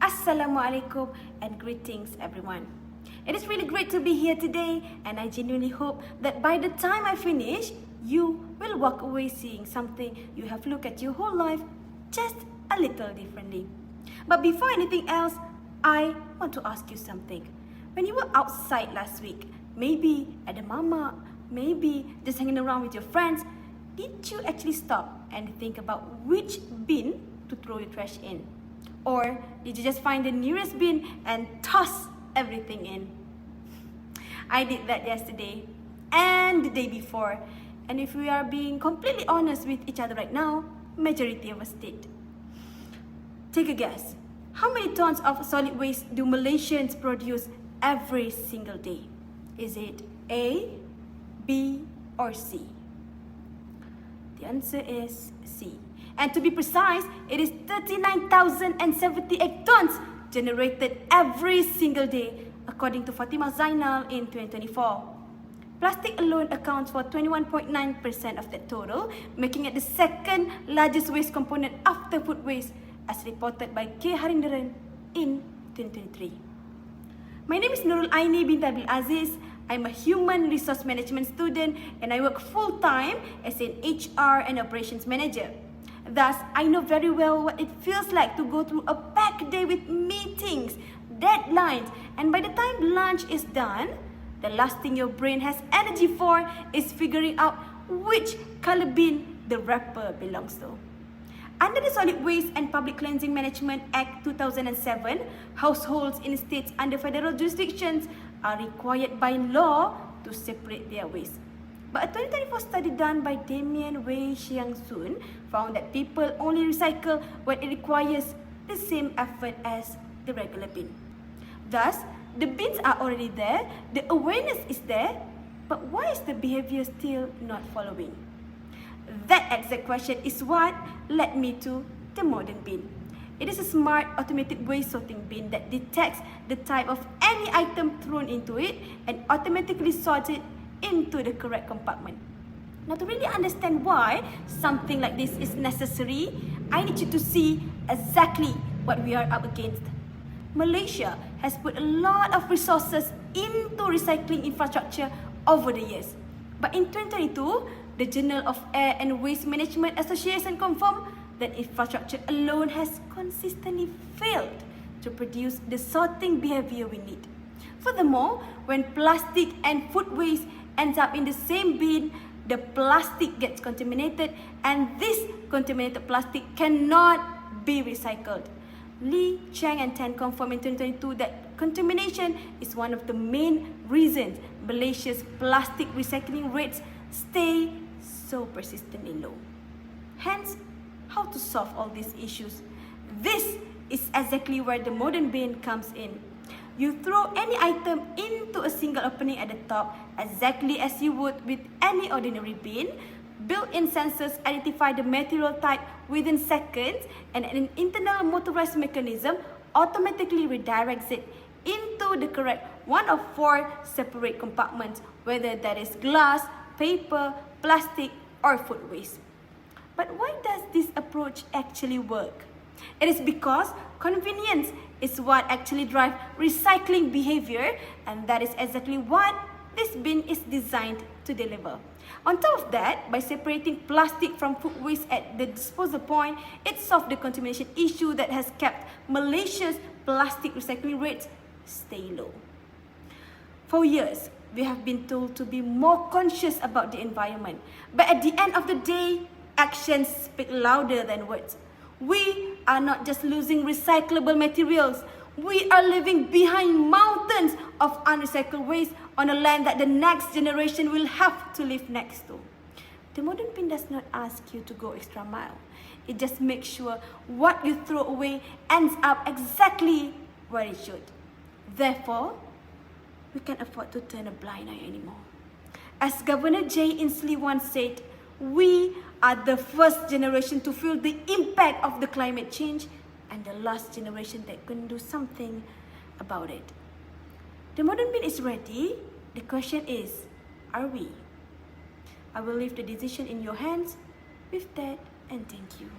Assalamualaikum and greetings everyone. It is really great to be here today, and I genuinely hope that by the time I finish, you will walk away seeing something you have looked at your whole life just a little differently. But before anything else, I want to ask you something. When you were outside last week, maybe at the mama, maybe just hanging around with your friends, did you actually stop and think about which bin to throw your trash in? Or did you just find the nearest bin and toss everything in? I did that yesterday and the day before, and if we are being completely honest with each other right now, majority of us did. Take a guess. How many tons of solid waste do Malaysians produce every single day? Is it A, B, or C? The answer is C. And to be precise, it is 39,078 tons generated every single day, according to Fatimah Zainal in 2024. Plastic alone accounts for 21.9% of that total, making it the second largest waste component after food waste, as reported by K. Harindaran in 2023. My name is Nurulaini binti Abdul Azis. I'm a human resource management student and I work full-time as an HR and operations manager. Thus, I know very well what it feels like to go through a packed day with meetings, deadlines, and by the time lunch is done, the last thing your brain has energy for is figuring out which color bin the wrapper belongs to. Under the Solid Waste and Public Cleansing Management Act 2007, households in states under federal jurisdictions are required by law to separate their waste. But a 2024 study done by Damien Wei Xiang Sun found that people only recycle when it requires the same effort as the regular bin. Thus, the bins are already there, the awareness is there, but why is the behavior still not following? That exact question is what led me to the modern bin. It is a smart automated waste sorting bin that detects the type of any item thrown into it and automatically sorts it into the correct compartment. Now, to really understand why something like this is necessary, I need you to see exactly what we are up against. Malaysia has put a lot of resources into recycling infrastructure over the years. But in 2022, the Journal of Air and Waste Management Association confirmed that infrastructure alone has consistently failed to produce the sorting behavior we need. Furthermore, when plastic and food waste ends up in the same bin, the plastic gets contaminated and this contaminated plastic cannot be recycled. Lee, Chang and Tan confirmed in 2022 that contamination is one of the main reasons Malaysia's plastic recycling rates stay so persistently low. Hence, how to solve all these issues? This is exactly where the modern bin comes in. You throw any item into a single opening at the top, exactly as you would with any ordinary bin. Built-in sensors identify the material type within seconds, and an internal motorized mechanism automatically redirects it into the correct one of 4 separate compartments, whether that is glass, paper, plastic, or food waste. But why does this approach actually work? It is because convenience is what actually drives recycling behavior, and that is exactly what this bin is designed to deliver. On top of that, by separating plastic from food waste at the disposal point, it solved the contamination issue that has kept Malaysia's plastic recycling rates stay low. For years, we have been told to be more conscious about the environment, but at the end of the day, actions speak louder than words. We are not just losing recyclable materials, we are leaving behind mountains of unrecycled waste on a land that the next generation will have to live next to. The modern bin does not ask you to go extra mile. It just makes sure what you throw away ends up exactly where it should. Therefore, we can't afford to turn a blind eye anymore. As Governor J. Inslee once said, we are the first generation to feel the impact of the climate change and the last generation that can do something about it. The modern bin is ready. The question is, are we? I will leave the decision in your hands. With that, and thank you.